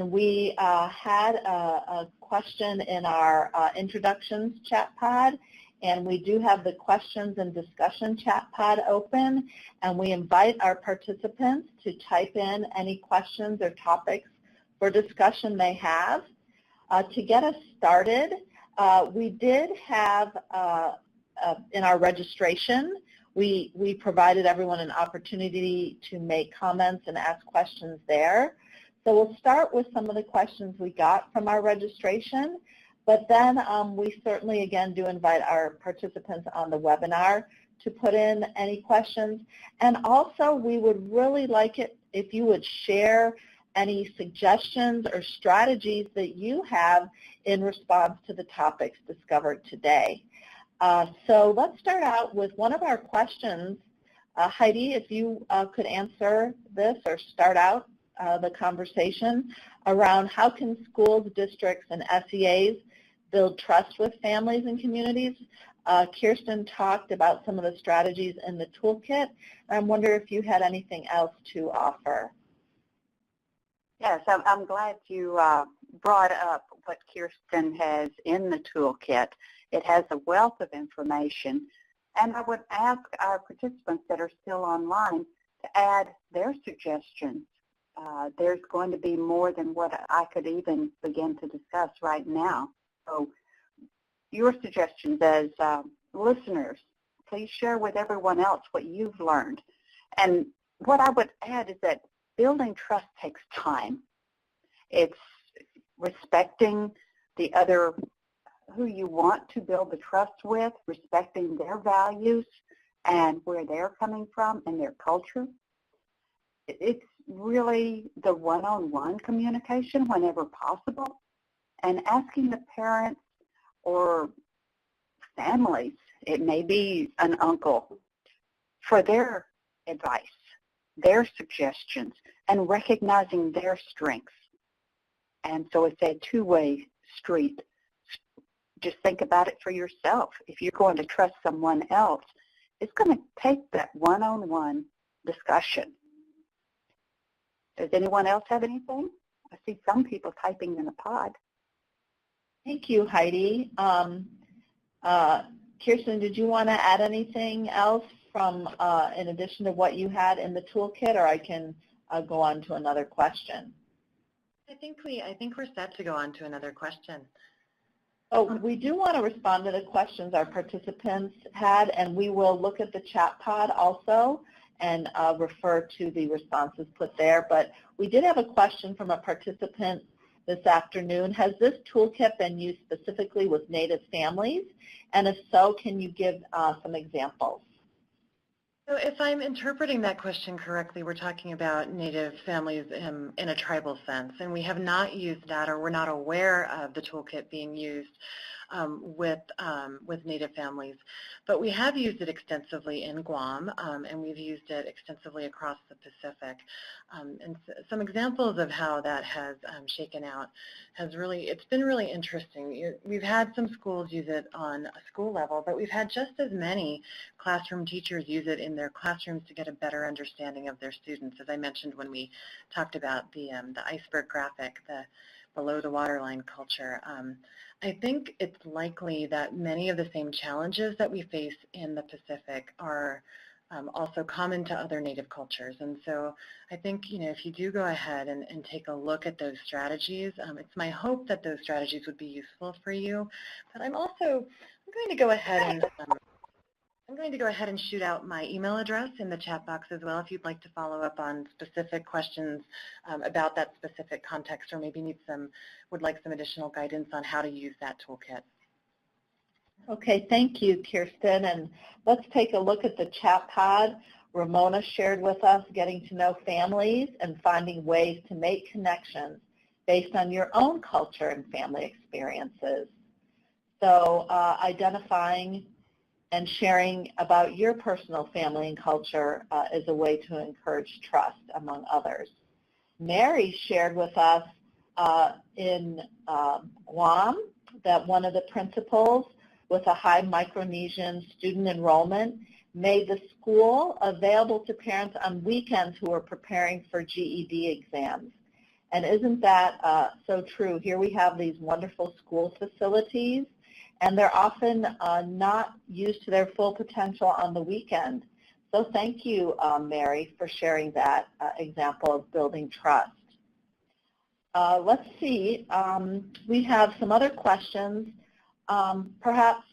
We had a question in our introductions chat pod, and we do have the questions and discussion chat pod open, and we invite our participants to type in any questions or topics for discussion they have. To get us started, we did have in our registration, we provided everyone an opportunity to make comments and ask questions there. So we'll start with some of the questions we got from our registration, but then we certainly, again, do invite our participants on the webinar to put in any questions. And also, we would really like it if you would share any suggestions or strategies that you have in response to the topics discovered today. So let's start out with one of our questions. Haidee, if you could answer this or start out the conversation around how can schools, districts, and SEAs build trust with families and communities. Kirsten talked about some of the strategies in the toolkit. I wonder if you had anything else to offer. Yes, I'm glad you brought up what Kirsten has in the toolkit. It has a wealth of information, and I would ask our participants that are still online to add their suggestions. There's going to be more than what I could even begin to discuss right now. So your suggestions as listeners, please share with everyone else what you've learned. And what I would add is that building trust takes time. It's respecting the other, who you want to build the trust with, respecting their values and where they're coming from and their culture. It's really the one-on-one communication whenever possible, and asking the parents or families, it may be an uncle, for their advice, their suggestions, and recognizing their strengths. And so it's a two-way street. Just think about it for yourself. If you're going to trust someone else, it's going to take that one-on-one discussion. Does anyone else have anything? I see some people typing in the pod. Thank you, Haidee. Kirsten, did you want to add anything else from in addition to what you had in the toolkit, or I can go on to another question? I think we're set to go on to another question. Oh, we do want to respond to the questions our participants had, and we will look at the chat pod also and refer to the responses put there. But we did have a question from a participant this afternoon. Has this toolkit been used specifically with Native families? And if so, can you give some examples? So if I'm interpreting that question correctly, we're talking about Native families in a tribal sense, and we have not used that, or we're not aware of the toolkit being used with Native families. But we have used it extensively in Guam, and we've used it extensively across the Pacific. And some examples of how that has shaken out it's been really interesting. We've had some schools use it on a school level, but we've had just as many classroom teachers use it in their classrooms to get a better understanding of their students. As I mentioned when we talked about the iceberg graphic, the below the waterline culture. I think it's likely that many of the same challenges that we face in the Pacific are also common to other Native cultures. And so I think, if you do go ahead and take a look at those strategies, it's my hope that those strategies would be useful for you. But I'm going to go ahead and shoot out my email address in the chat box as well if you'd like to follow up on specific questions about that specific context, or maybe would like some additional guidance on how to use that toolkit. Okay, thank you, Kirsten. And let's take a look at the chat pod. Ramona shared with us getting to know families and finding ways to make connections based on your own culture and family experiences. So identifying and sharing about your personal family and culture is a way to encourage trust, among others. Mary shared with us in Guam that one of the principals with a high Micronesian student enrollment made the school available to parents on weekends who were preparing for GED exams. And isn't that so true? Here we have these wonderful school facilities, and they're often not used to their full potential on the weekend. So thank you, Mary, for sharing that example of building trust. Let's see. We have some other questions. Perhaps,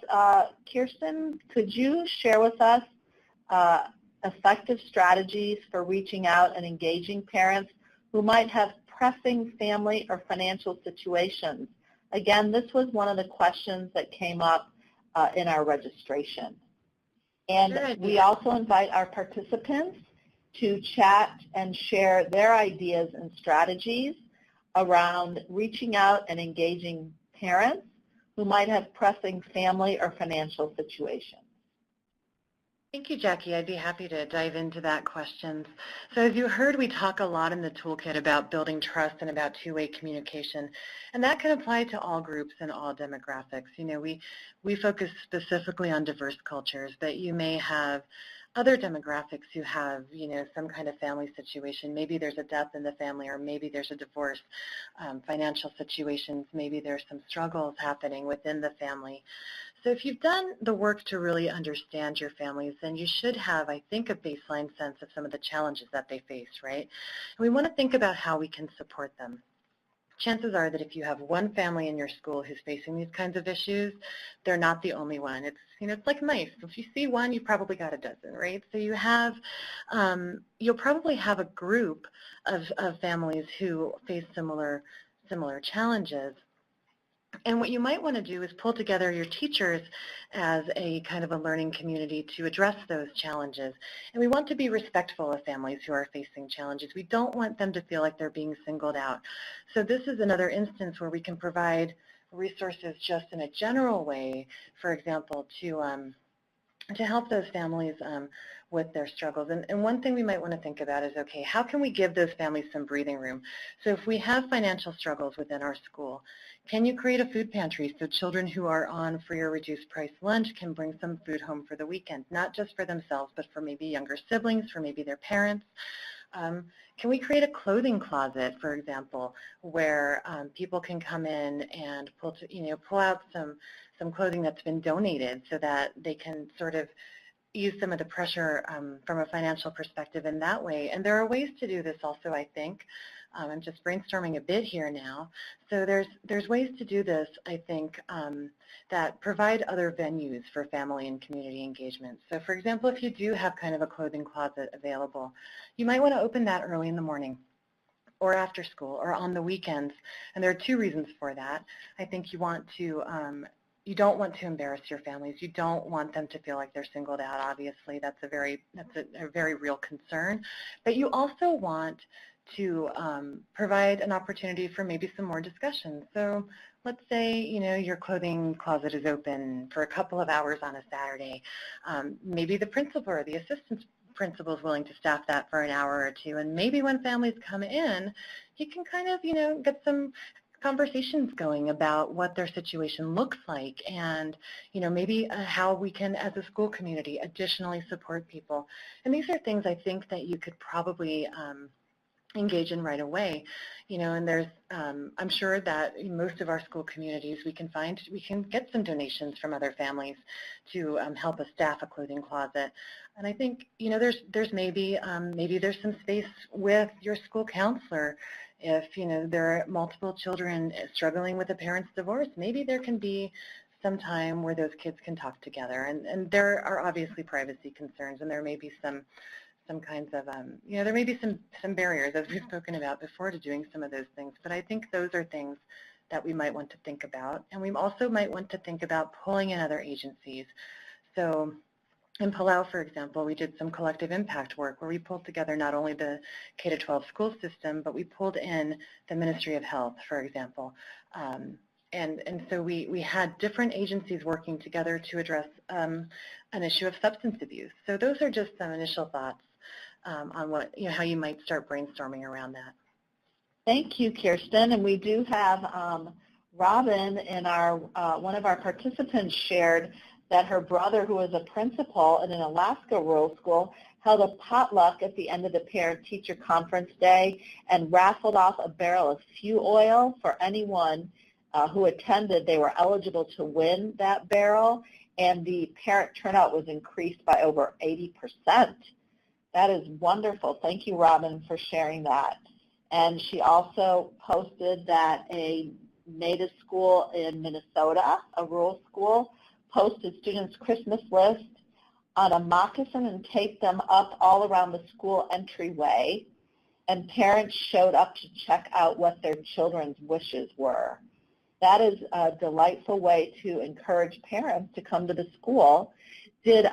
Kirsten, could you share with us effective strategies for reaching out and engaging parents who might have pressing family or financial situations? Again, this was one of the questions that came up in our registration. And we also invite our participants to chat and share their ideas and strategies around reaching out and engaging parents who might have pressing family or financial situations. Thank you, Jackie. I'd be happy to dive into that question. So as you heard, we talk a lot in the toolkit about building trust and about two-way communication, and that can apply to all groups and all demographics. You know, we focus specifically on diverse cultures, but you may have other demographics who have, you know, some kind of family situation. Maybe there's a death in the family, or maybe there's a divorce, financial situations, maybe there's some struggles happening within the family. So if you've done the work to really understand your families, then you should have, I think, a baseline sense of some of the challenges that they face, right? And we want to think about how we can support them. Chances are that if you have one family in your school who's facing these kinds of issues, they're not the only one. It's, you know, it's like mice. If you see one, you probably got a dozen, right? So you have, you'll probably have a group of families who face similar challenges. And what you might want to do is pull together your teachers as a kind of a learning community to address those challenges. And we want to be respectful of families who are facing challenges. We don't want them to feel like they're being singled out. So this is another instance where we can provide resources just in a general way, for example, to help those families with their struggles. And one thing we might want to think about is, okay, how can we give those families some breathing room? So if we have financial struggles within our school, can you create a food pantry so children who are on free or reduced price lunch can bring some food home for the weekend, not just for themselves, but for maybe younger siblings, for maybe their parents? Can we create a clothing closet, for example, where people can come in and pull out some clothing that's been donated so that they can sort of ease some of the pressure from a financial perspective in that way? And there are ways to do this also, I think. I'm just brainstorming a bit here now. So there's ways to do this, I think, that provide other venues for family and community engagement. So for example, if you do have kind of a clothing closet available, you might want to open that early in the morning or after school or on the weekends. And there are two reasons for that. I think you want to you don't want to embarrass your families. You don't want them to feel like they're singled out. Obviously, that's a very real concern. But you also want to provide an opportunity for maybe some more discussion. So let's say, you know, your clothing closet is open for a couple of hours on a Saturday. Maybe the principal or the assistant principal is willing to staff that for an hour or two. And maybe when families come in, you can kind of, you know, get some conversations going about what their situation looks like, and maybe how we can, as a school community, additionally support people. And these are things I think that you could probably engage in right away. And there's, I'm sure that in most of our school communities we can get some donations from other families to help us staff a clothing closet. And I think, there's maybe there's some space with your school counselor. If, there are multiple children struggling with a parent's divorce, maybe there can be some time where those kids can talk together. And there are obviously privacy concerns, and there may be some kinds of, there may be some barriers, as we've spoken about before, to doing some of those things. But I think those are things that we might want to think about. And we also might want to think about pulling in other agencies. So in Palau, for example, we did some collective impact work where we pulled together not only the K-12 school system, but we pulled in the Ministry of Health, for example. And so we had different agencies working together to address an issue of substance abuse. So those are just some initial thoughts on what, how you might start brainstorming around that. Thank you, Kirsten. And we do have Robin in our one of our participants shared that her brother, who is a principal in an Alaska rural school, held a potluck at the end of the parent-teacher conference day and raffled off a barrel of fuel oil for anyone who attended. They were eligible to win that barrel, and the parent turnout was increased by over 80%. That is wonderful. Thank you, Robin, for sharing that. And she also posted that a Native school in Minnesota, a rural school, posted students' Christmas list on a moccasin and taped them up all around the school entryway, and parents showed up to check out what their children's wishes were. That is a delightful way to encourage parents to come to the school. Did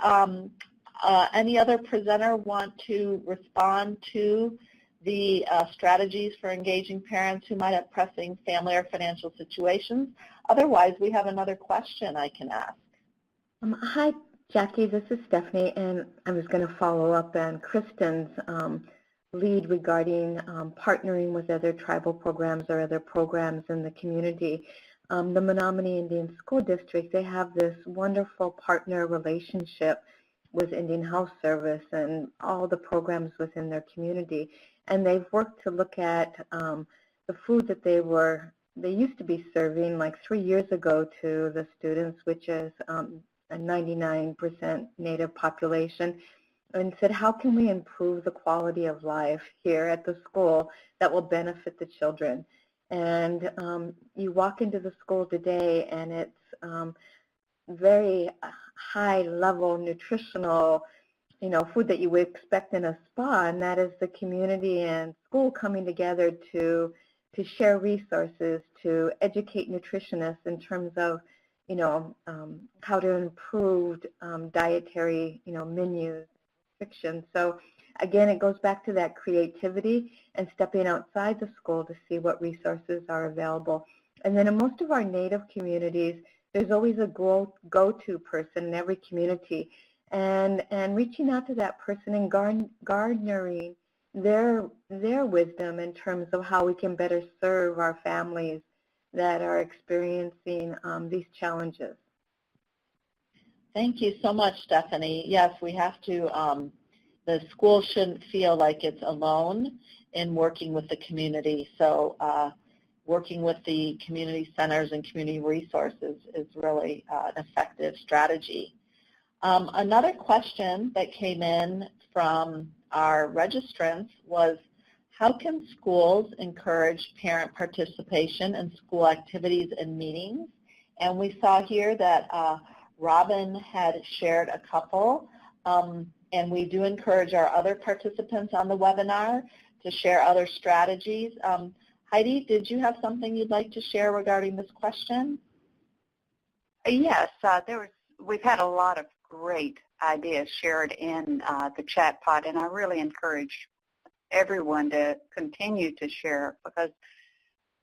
any other presenter want to respond to the strategies for engaging parents who might have pressing family or financial situations? Otherwise, we have another question I can ask. Hi, Jackie. This is Stephanie, and I was going to follow up on Kristen's lead regarding partnering with other tribal programs or other programs in the community. The Menominee Indian School District, they have this wonderful partner relationship with Indian Health Service and all the programs within their community. And they've worked to look at the food that they used to be serving like 3 years ago to the students, which is a 99% Native population, and said, how can we improve the quality of life here at the school that will benefit the children? And you walk into the school today, and it's very high-level nutritional, food that you would expect in a spa, and that is the community and school coming together to share resources, to educate nutritionists in terms of, how to improve dietary, menus, restrictions. So again, it goes back to that creativity and stepping outside the school to see what resources are available. And then in most of our Native communities, there's always a go-to person in every community, and reaching out to that person and garnering their wisdom in terms of how we can better serve our families that are experiencing these challenges. Thank you so much, Stephanie. Yes, we have to, the school shouldn't feel like it's alone in working with the community. So working with the community centers and community resources is really an effective strategy. Another question that came in from our registrants was, how can schools encourage parent participation in school activities and meetings? And we saw here that Robin had shared a couple, and we do encourage our other participants on the webinar to share other strategies. Haidee, did you have something you'd like to share regarding this question? Yes, we've had a lot of great ideas shared in the chat pod, and I really encourage everyone to continue to share, because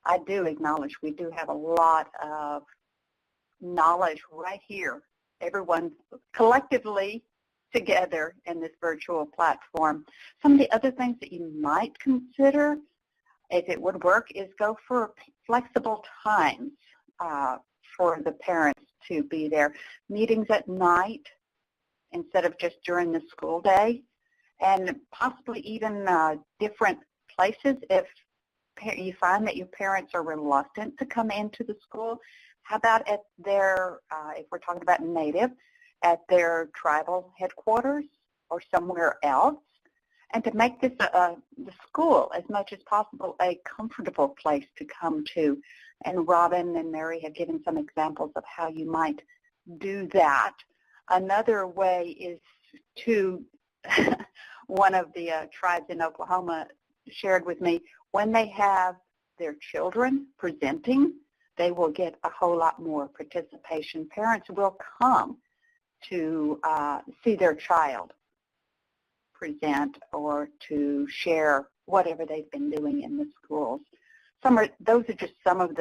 I do acknowledge we do have a lot of knowledge right here, everyone collectively together in this virtual platform. Some of the other things that you might consider, if it would work, is go for flexible times for the parents to be there. Meetings at night instead of just during the school day, and possibly even different places if you find that your parents are reluctant to come into the school. How about at their, if we're talking about Native, at their tribal headquarters or somewhere else, and to make this the school as much as possible a comfortable place to come to. And Robin and Mary have given some examples of how you might do that. Another way is to, one of the tribes in Oklahoma shared with me, when they have their children presenting, they will get a whole lot more participation. Parents will come to see their child present or to share whatever they've been doing in the schools. Those are just some of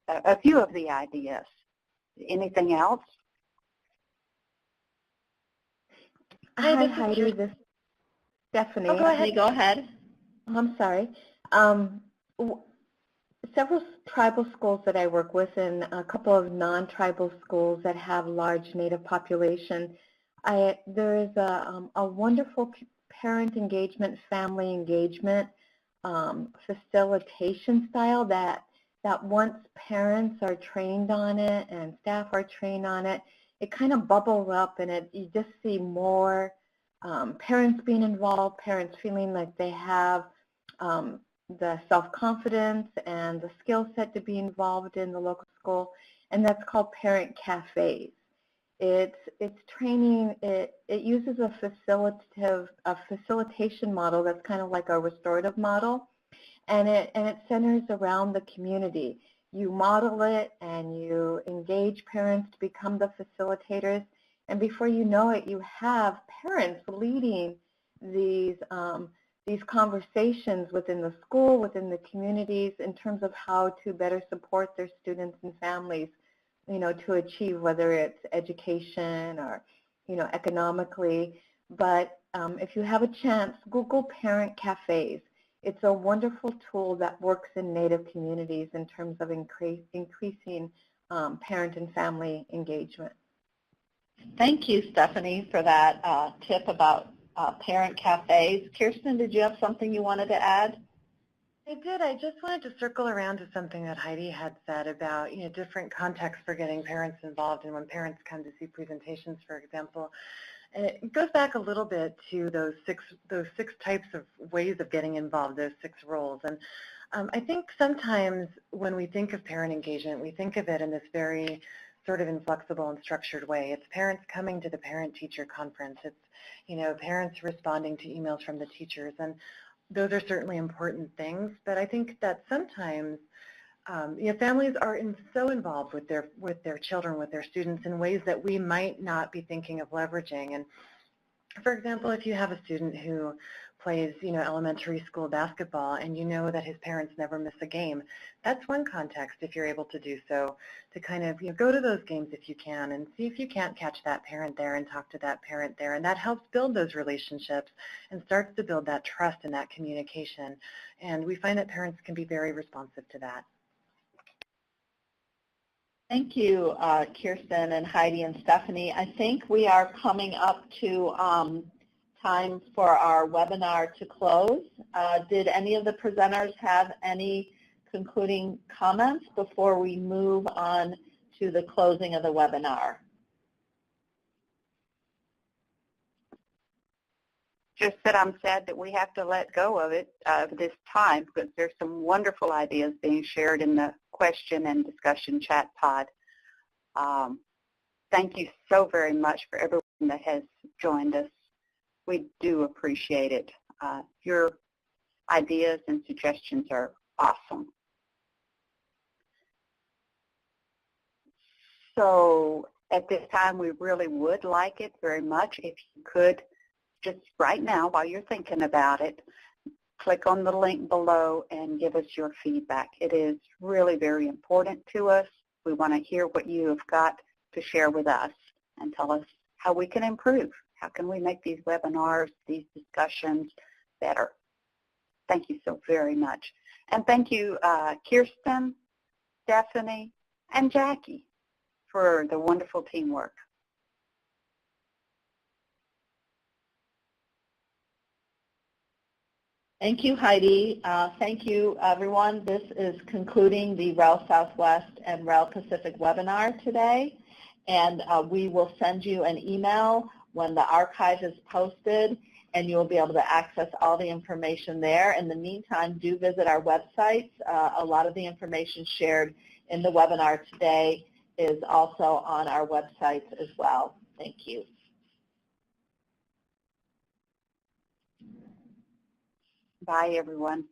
a few of the ideas. Anything else? Hi, Haidee. This is Stephanie. Oh, go ahead. Go ahead. I'm sorry. Several tribal schools that I work with and a couple of non-tribal schools that have large Native population, there is a wonderful parent engagement, family engagement facilitation style that once parents are trained on it and staff are trained on it, it kind of bubbles up, and you just see more parents being involved, parents feeling like they have the self-confidence and the skill set to be involved in the local school, and that's called parent cafes. It's training. It uses a facilitation model that's kind of like a restorative model, and it centers around the community. You model it and you engage parents to become the facilitators, and before you know it, you have parents leading these conversations within the school, within the communities, in terms of how to better support their students and families, to achieve, whether it's education or, economically. But if you have a chance, Google parent cafes. It's a wonderful tool that works in Native communities in terms of increasing parent and family engagement. Thank you, Stephanie, for that tip about parent cafes. Kirsten, did you have something you wanted to add? I did. I just wanted to circle around to something that Haidee had said about, different contexts for getting parents involved, and when parents come to see presentations, for example. And it goes back a little bit to those six types of ways of getting involved, those 6 roles. And I think sometimes when we think of parent engagement, we think of it in this very sort of inflexible and structured way. It's parents coming to the parent-teacher conference. It's, parents responding to emails from the teachers. And those are certainly important things, but I think that sometimes families are so involved with their children, with their students, in ways that we might not be thinking of leveraging. And for example, if you have a student who plays, elementary school basketball, and you know that his parents never miss a game, that's one context, if you're able to do so, to kind of go to those games if you can, and see if you can't catch that parent there and talk to that parent there. And that helps build those relationships and starts to build that trust and that communication. And we find that parents can be very responsive to that. Thank you, Kirsten and Haidee and Stephanie. I think we are coming up to time for our webinar to close. Did any of the presenters have any concluding comments before we move on to the closing of the webinar? Just that I'm sad that we have to let go of it this time, because there's some wonderful ideas being shared in the question and discussion chat pod. Thank you so very much for everyone that has joined us. We do appreciate it. Your ideas and suggestions are awesome. So at this time, we really would like it very much if you could, just right now while you're thinking about it, click on the link below and give us your feedback. It is really very important to us. We want to hear what you have got to share with us and tell us how we can improve. How can we make these webinars, these discussions better? Thank you so very much. And thank you, Kirsten, Stephanie, and Jackie for the wonderful teamwork. Thank you, Haidee. Thank you, everyone. This is concluding the REL Southwest and REL Pacific webinar today. And we will send you an email when the archive is posted, and you'll be able to access all the information there. In the meantime, do visit our websites. A lot of the information shared in the webinar today is also on our websites as well. Thank you. Bye, everyone.